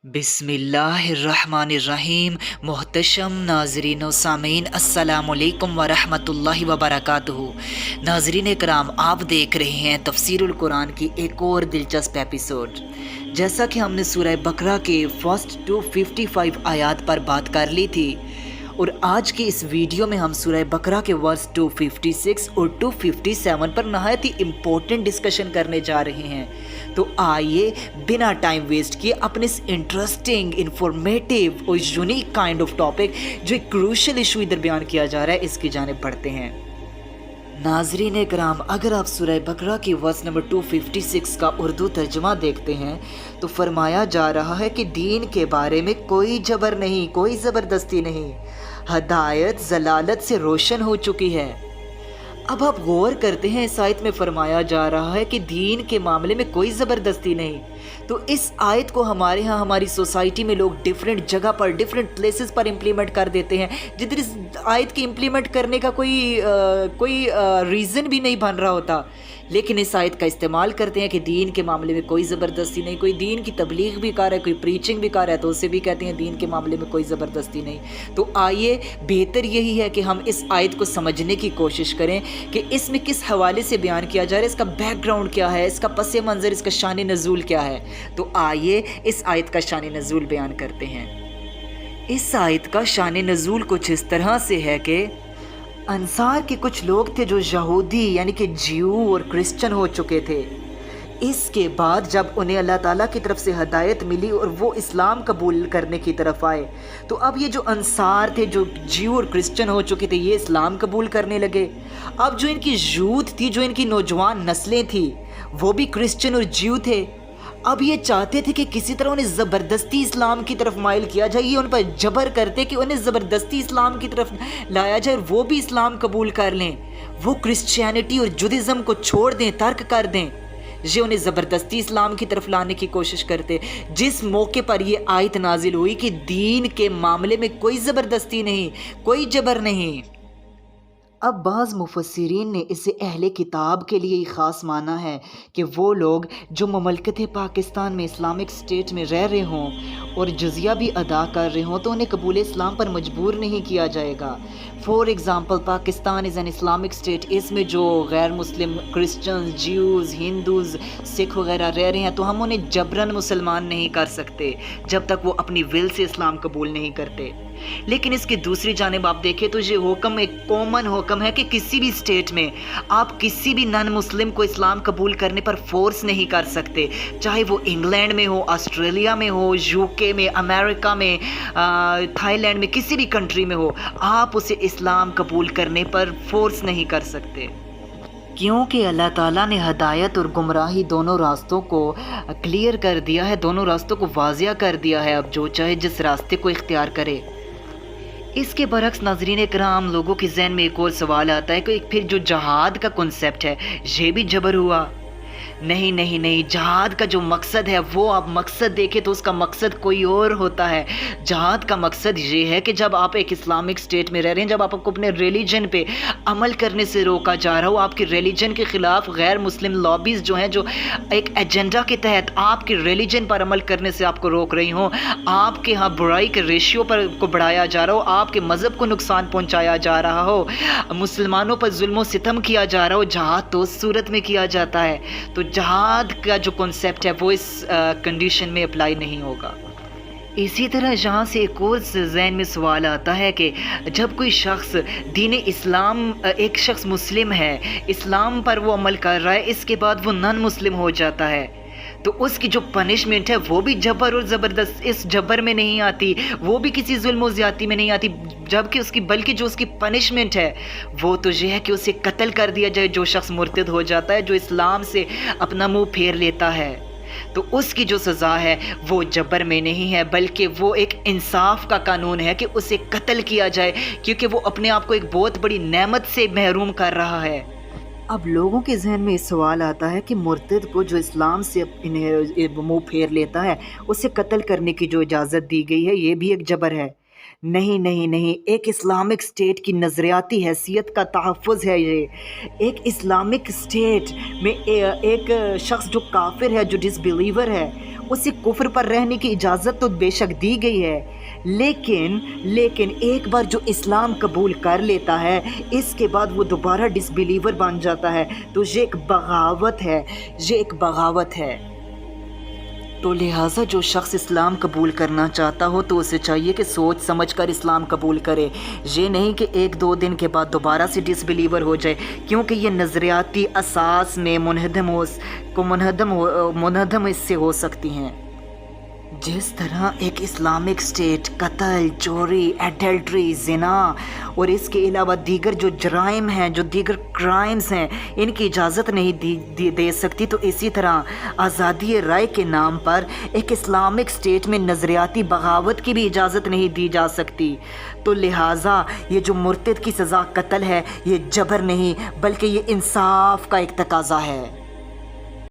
बिस्मिल्लाहिर्रहमानिर्रहीम। मोहतशम नाजरीन व सामीन, अस्सलामुअलैकुम वरहमतुल्लाहि वबरकातुहू। नाजरीन कराम, आप देख रहे हैं तफसीरुल कुरान की एक और दिलचस्प एपिसोड। जैसा कि हमने सूरह बकरा के फर्स्ट 255 आयात पर बात कर ली थी, और आज की इस वीडियो में हम सूरह बकरा के वर्स 256 और 257 पर नहायत ही इम्पोर्टेंट डिस्कशन करने जा रहे हैं। तो आइए बिना टाइम वेस्ट किए अपने इस इंटरेस्टिंग, इंफॉर्मेटिव और यूनिक काइंड ऑफ टॉपिक जो एक क्रूशल इशू इधर बयान किया जा रहा है, इसकी जानिब बढ़ते हैं। नाजरीन कराम, अगर आप सूरह बकरा की वर्स नंबर 256 का उर्दू तर्जुमा देखते हैं तो फरमाया जा रहा है कि दीन के बारे में कोई जबर नहीं, कोई ज़बरदस्ती नहीं, हदायत जलालत से रोशन हो चुकी है। अब आप गौर करते हैं, इस आयत में फरमाया जा रहा है कि दीन के मामले में कोई ज़बरदस्ती नहीं। तो इस आयत को हमारे यहाँ, हमारी सोसाइटी में लोग डिफरेंट जगह पर, डिफरेंट प्लेसेस पर इम्प्लीमेंट कर देते हैं, जिधर इस आयत की इम्प्लीमेंट करने का कोई रीज़न भी नहीं बन रहा होता, लेकिन इस आयत का इस्तेमाल करते हैं कि दीन के मामले में कोई ज़बरदस्ती नहीं। कोई दीन की तबलीग भी कर रहा है, कोई प्रीचिंग भी कर रहा है, तो उससे भी कहते हैं दीन के मामले में कोई ज़बरदस्ती नहीं। तो आइए, बेहतर यही है कि हम इस आयत को समझने की कोशिश करें कि इसमें किस हवाले से बयान किया जा रहा है, इसका बैकग्राउंड क्या है, इसका पस मंज़र, इसका शान नज़ूल क्या है। तो आइए इस आयत का शान नज़ूल बयान करते हैं। इस आयत का शान नज़ूल कुछ इस तरह से है कि अंसार के कुछ लोग थे जो यहूदी यानी कि ज्यू और क्रिश्चियन हो चुके थे। इसके बाद जब उन्हें अल्लाह ताला की तरफ से हदायत मिली और वो इस्लाम कबूल करने की तरफ आए, तो अब ये जो अंसार थे, जो ज्यू और क्रिश्चियन हो चुके थे, ये इस्लाम कबूल करने लगे। अब जो इनकी यूथ थी, जो इनकी नौजवान नस्लें थी, वो भी क्रिश्चियन और ज्यू थे। अब ये चाहते थे कि किसी तरह उन्हें ज़बरदस्ती इस्लाम की तरफ माइल किया जाए, ये उन पर जबर करते कि उन्हें ज़बरदस्ती इस्लाम की तरफ लाया जाए और वो भी इस्लाम कबूल कर लें, वो क्रिश्चियनिटी और जुडिज़म को छोड़ दें, तर्क कर दें। ये उन्हें ज़बरदस्ती इस्लाम की तरफ लाने की कोशिश करते। जिस मौके पर ये आयत नाजिल हुई कि दीन के मामले में कोई ज़बरदस्ती नहीं, कोई जबर नहीं, अब बाज़ मुफस्सिरीन ने इसे अहले किताब के लिए ही ख़ास माना है कि वो लोग जो ममलकत पाकिस्तान में इस्लामिक स्टेट में रह रहे हों और जज़िया भी अदा कर रहे हों, तो उन्हें कबूल इस्लाम पर मजबूर नहीं किया जाएगा। For example, Pakistan is an Islamic state, इसमें जो गैर मुस्लिम क्रिश्चियंस, ज्यूज़, हिंदूज़, सिख वगैरह रह रहे हैं, तो हम उन्हें जबरन मुसलमान नहीं कर सकते जब तक वो अपनी विल से इस्लाम कबूल नहीं करते। लेकिन इसकी दूसरी जानिब आप देखें तो ये हुक्म एक कॉमन हुक्म है कि किसी भी स्टेट में आप किसी भी नॉन मुस्लिम को इस्लाम कबूल करने पर फोर्स नहीं कर सकते, चाहे वो इंग्लैंड में हो, ऑस्ट्रेलिया में हो, यूके में, अमेरिका में, थाईलैंड में, किसी भी कंट्री में हो, आप उसे इस्लाम कबूल करने पर फोर्स नहीं कर सकते, क्योंकि अल्लाह ताला ने हदायत और गुमराही दोनों रास्तों को क्लियर कर दिया है, दोनों रास्तों को वाज़िया कर दिया है। अब जो चाहे जिस रास्ते को इख्तियार करे। इसके बरक्स नाज़रीन कराम, लोगों के जहन में एक और सवाल आता है कि फिर जो जहाद का कॉन्सेप्ट है, ये भी जबर हुआ? नहीं नहीं नहीं, जहाद का जो मकसद है, वो आप मकसद देखें तो उसका मकसद कोई और होता है। जहाद का मकसद ये है कि जब आप एक इस्लामिक स्टेट में रह रहे हैं, जब आपको अपने रिलीजन पे अमल करने से रोका जा रहा हो, आपके रिलीजन के ख़िलाफ़ गैर मुस्लिम लॉबीज़ जो हैं, जो एक एजेंडा के तहत आपके रिलीजन पर अमल करने से आपको रोक रही हों, आपके यहाँ बुराई के रेशियो पर को बढ़ाया जा रहा हो, आपके मज़हब को नुकसान पहुँचाया जा रहा हो, मुसलमानों पर जुल्म सितम किया जा रहा हो, जहाद तो उस सूरत में किया जाता है। तो जहाद का जो कॉन्सेप्ट है वो इस कंडीशन में अप्लाई नहीं होगा। इसी तरह यहाँ से एक और ज़हन में सवाल आता है कि जब कोई शख्स दीन इस्लाम, एक शख्स मुस्लिम है, इस्लाम पर वो अमल कर रहा है, इसके बाद वो नॉन मुस्लिम हो जाता है, तो उसकी जो पनिशमेंट है वो भी जबर और ज़बरदस्त इस जबर में नहीं आती, वो भी किसी जुल्म और ज़्यादती में नहीं आती, जबकि बल्कि जो उसकी पनिशमेंट है वो तो ये है कि उसे कत्ल कर दिया जाए। जो शख्स मुर्तद हो जाता है, जो इस्लाम से अपना मुंह फेर लेता है, तो उसकी जो सज़ा है वो जबर में नहीं है, बल्कि वो एक इंसाफ का कानून है कि उसे कत्ल किया जाए, क्योंकि वो अपने आप को एक बहुत बड़ी नेमत से महरूम कर रहा है। अब लोगों के जहन में सवाल आता है कि मुर्तद को जो इस्लाम से मुंह फेर लेता है, उसे कत्ल करने की जो इजाज़त दी गई है, ये भी एक जबर है। नहीं नहीं नहीं, एक इस्लामिक स्टेट की नज़रियाती हैसियत का तहफ़्फ़ुज़ है ये। एक इस्लामिक स्टेट में एक शख्स जो काफिर है, जो डिसबिलीवर है, اسے کفر پر رہنے کی اجازت تو بے شک دی گئی ہے، لیکن ایک بار جو اسلام قبول کر لیتا ہے اس کے بعد وہ دوبارہ ڈس بلیور بن جاتا ہے، تو یہ ایک بغاوت ہے۔ تو لہٰذا جو شخص اسلام قبول کرنا چاہتا ہو تو اسے چاہیے کہ سوچ سمجھ کر اسلام قبول کرے، یہ نہیں کہ 1-2 دن کے بعد دوبارہ سے ڈس بلیور ہو جائے، کیونکہ یہ نظریاتی اساس میں منہدم اس سے ہو سکتی ہیں۔ جس طرح ایک اسلامک اسٹیٹ قتل، چوری، ایڈلٹری، زنا اور اس کے علاوہ دیگر جو جرائم ہیں، جو دیگر کرائمز ہیں، ان کی اجازت نہیں دے سکتی، تو اسی طرح آزادی رائے کے نام پر ایک اسلامک اسٹیٹ میں نظریاتی بغاوت کی بھی اجازت نہیں دی جا سکتی۔ تو لہٰذا یہ جو مرتد کی سزا قتل ہے، یہ جبر نہیں بلکہ یہ انصاف کا ایک تقاضا ہے۔